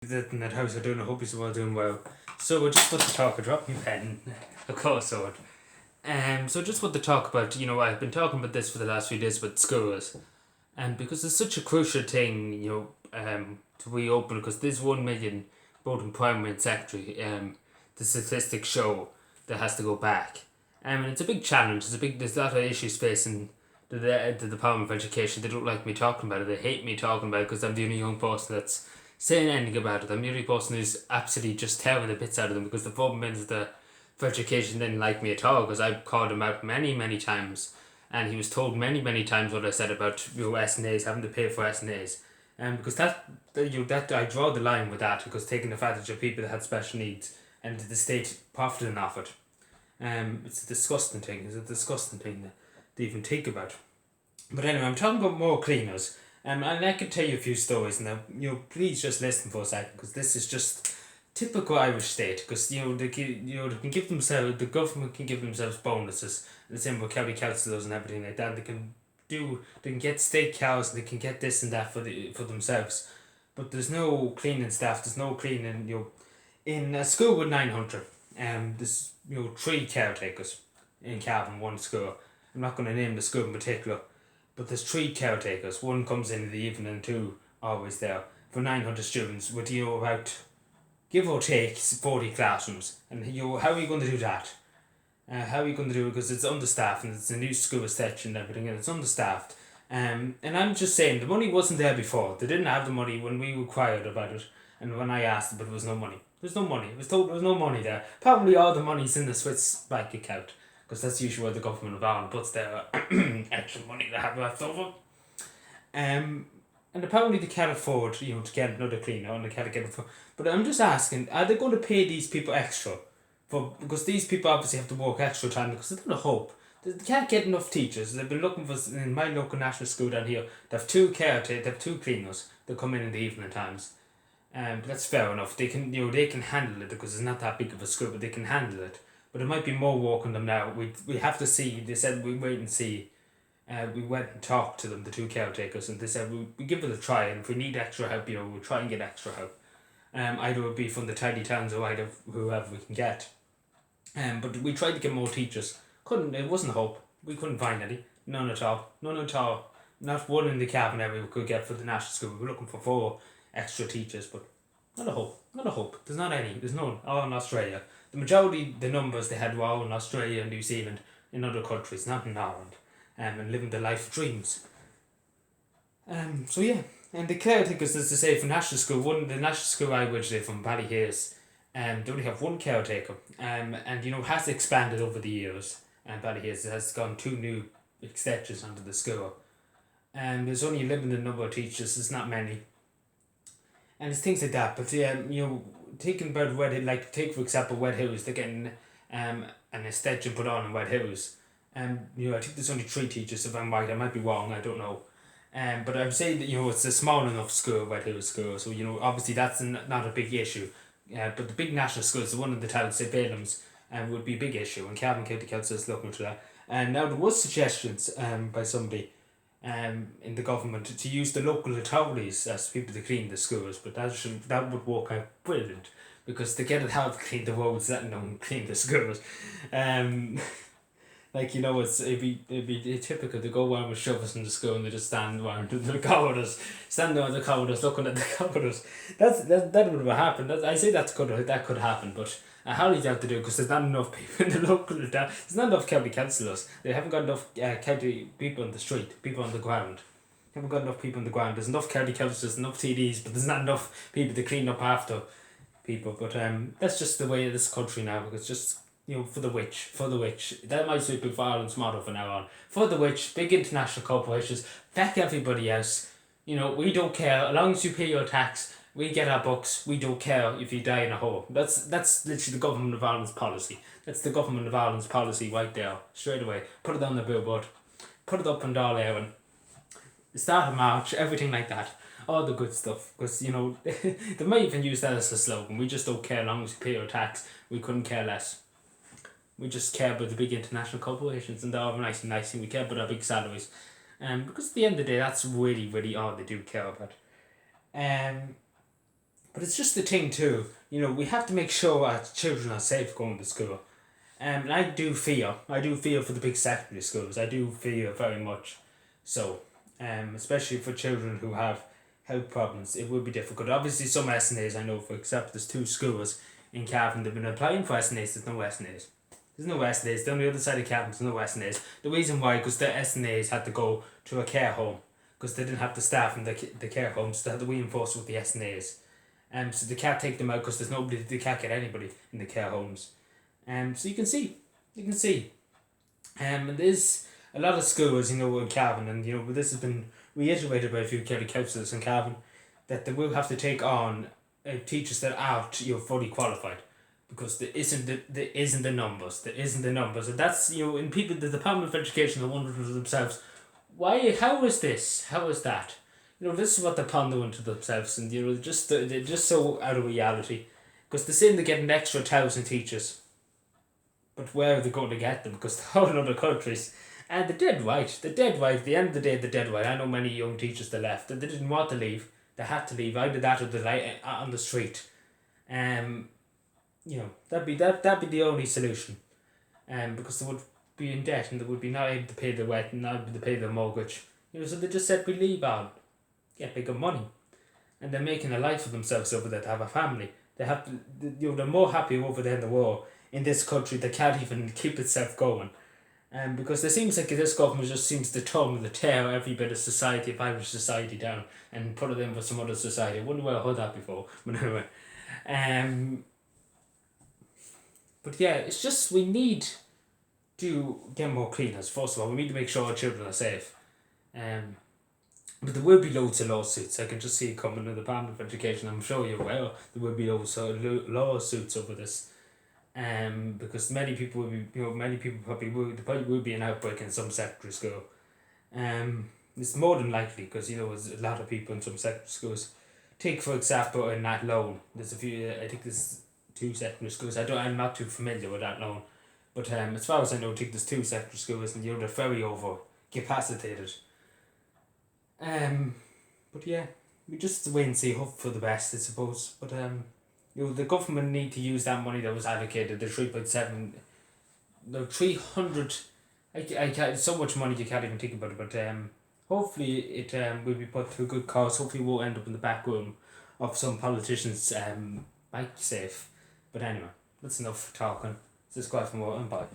In that house, I don't know, hope you're all doing well. So we just want to talk, I dropped my pen, of course I would. So just want to talk about, I've been talking about this for the last few days about schools. And because it's such a crucial thing, to reopen, because there's 1 million, both in primary and secondary, the statistics show that has to go back. And it's a big challenge, there's a lot of issues facing the Department of Education. They don't like me talking about it, they hate me talking about it because I'm the only young person that's saying anything about it. I'm the only person who's absolutely just tearing the bits out of them, because the former Minister for Education didn't like me at all, because I called him out many, many times, and he was told many, many times what I said about S&As, having to pay for S&As. Because that I draw the line with that, because taking advantage of people that had special needs and the state profiting off it. It's a disgusting thing. It's a disgusting thing to even think about. But anyway, I'm talking about more cleaners. And I can tell you a few stories now. Please just listen for a second, because this is just typical Irish state. Because they can give themselves, the government can give themselves bonuses, and the same with county councillors and everything like that. They can get state cows, and they can get this and that for themselves. But there's no cleaning staff. There's no cleaning. In a school with 900, there's 3 caretakers in Cavan, one school. I'm not going to name the school in particular. But there's 3 caretakers. 1 comes in the evening and 2 always there for 900 students with about, give or take, 40 classrooms. And how are you going to do that? How are you going to do it? Because it's understaffed, and it's a new school section and everything, and it's understaffed. And I'm just saying, the money wasn't there before. They didn't have the money when we inquired about it, and when I asked, but there was no money. There's no money. It was told there was no money there. Probably all the money's in the Swiss bank account, because that's usually where the government of Ireland puts their extra money they have left over. And apparently they can't afford, to get another cleaner, and they can't get it for. But I'm just asking, are they going to pay these people extra? Because these people obviously have to work extra time, because they're going to hope. They can't get enough teachers. They've been looking for, in my local national school down here, they have 2 they have 2 cleaners that come in the evening times. But that's fair enough. They can handle it, because it's not that big of a school, but they can handle it. But there might be more work on them now. We have to see. They said we wait and see. We went and talked to them, the 2 caretakers, and they said we give it a try, and if we need extra help, we'll try and get extra help. Either it would be from the tiny towns or either whoever we can get. But we tried to get more teachers. It wasn't hope. We couldn't find any. None at all. None at all. Not one in the Cavan area we could get for the national school. We were looking for 4 extra teachers, but not a hope. Not a hope. There's not any. There's none. All in Australia. The majority, the numbers they had were all in Australia and New Zealand, in other countries, not in Ireland, and living the life of dreams. So yeah, and the caretakers, as to say, for national school, the national school I went to from Ballyhaise, they only have 1 caretaker, and has expanded over the years, and Ballyhaise has gone 2 new extensions onto the school. There's only a limited number of teachers, there's not many. And it's things like that, but thinking about take for example Wet Hills, they're getting an extension put on in Wet Hills. I think there's only 3 teachers, if I'm right. I might be wrong, I don't know. But I would say that it's a small enough school, Wet Hills School, so obviously that's not a big issue. But the big national schools, the one in the town, say Balaam's, would be a big issue, and Cavan County Council is looking to that. And now there was suggestions by somebody in the government to use the local authorities as people to clean the schools, but that would work out brilliant, because to get it help clean the roads, let alone clean the schools. It'd be typical to go around with shovels in the school, and they just stand around the corridors, looking at the corridors. That would have happened. I say that could happen, but I highly doubt to do, because there's not enough people in the local. There's not enough county councillors. They haven't got enough county people on the street, people on the ground. They haven't got enough people on the ground. There's enough county councillors, enough TDs, but there's not enough people to clean up after people. But that's just the way of this country now, because just. For the which. That might be for Ireland's motto from now on. For the which, big international corporations, feck everybody else. We don't care. As long as you pay your tax, we get our bucks. We don't care if you die in a hole. That's literally the government of Ireland's policy. That's the government of Ireland's policy right there. Straight away. Put it on the billboard. Put it up in Dáil Éireann. The start of March, everything like that. All the good stuff. Because, they might even use that as a slogan. We just don't care as long as you pay your tax. We couldn't care less. We just care about the big international corporations, and they're all nice and nice, and we care about our big salaries. Because at the end of the day, that's really, really all they do care about. But it's just the thing too, we have to make sure our children are safe going to school. And I do fear for the big secondary schools. I do fear very much. So, especially for children who have health problems, it would be difficult. Obviously, some SNAs I know, for example, there's two schools in Cavan. They've been applying for SNAs. There's no SNAs. There's no SNAs. They're on the other side of Cavan. There's no SNAs. The reason why, because the SNAs had to go to a care home because they didn't have the staff in the care homes. So they had to reinforce with the SNAs. So they can't take them out because there's nobody. They can't get anybody in the care homes. So you can see. And there's a lot of schools, in Cavan, and this has been reiterated by a few county councillors in Cavan, that they will have to take on teachers that aren't fully qualified, because there isn't the numbers, and that's in people, the Department of Education are wondering to themselves, why, how is this, how is that, this is what they're pondering to themselves, and they're just so out of reality, because they're saying they're getting an extra 1,000 teachers. But where are they going to get them? Because they're all in other countries. And they're dead right. At the end of the day, they're dead right. I know many young teachers that left. And they didn't want to leave. They had to leave. Either that or they on the street. That'd be the only solution. Because they would be in debt and they would be not able to pay their rent and not able to pay their mortgage. So they just said, we leave on. Get bigger money. And they're making a life for themselves over there to have a family. They're more happy over there in the war in this country that can't even keep itself going. Because it seems like this government just seems to tear every bit of society, of Irish society down and put it in with some other society. I wonder where I heard that before. But anyway. But yeah, it's just we need to get more cleaners. First of all, we need to make sure our children are safe. But there will be loads of lawsuits. I can just see it coming in the Department of Education. I'm sure you're aware there will be loads of lawsuits over this. Because many people will be, probably will be an outbreak in some secondary school. It's more than likely because there's a lot of people in some secondary schools. Take for example in Athlone, there's a few. I think there's 2 secondary schools. I'm not too familiar with Athlone, but as far as I know, I think there's 2 secondary schools and they're very over capacitated. But yeah, we just wait and see, hope for the best, I suppose. But the government need to use that money that was allocated, the 3.7, no 300. I can't. So much money you can't even think about it. But hopefully it will be put to a good cause. Hopefully, it won't end up in the back room of some politicians' bike safe. But anyway, that's enough talking. This is Clive from Water and bye.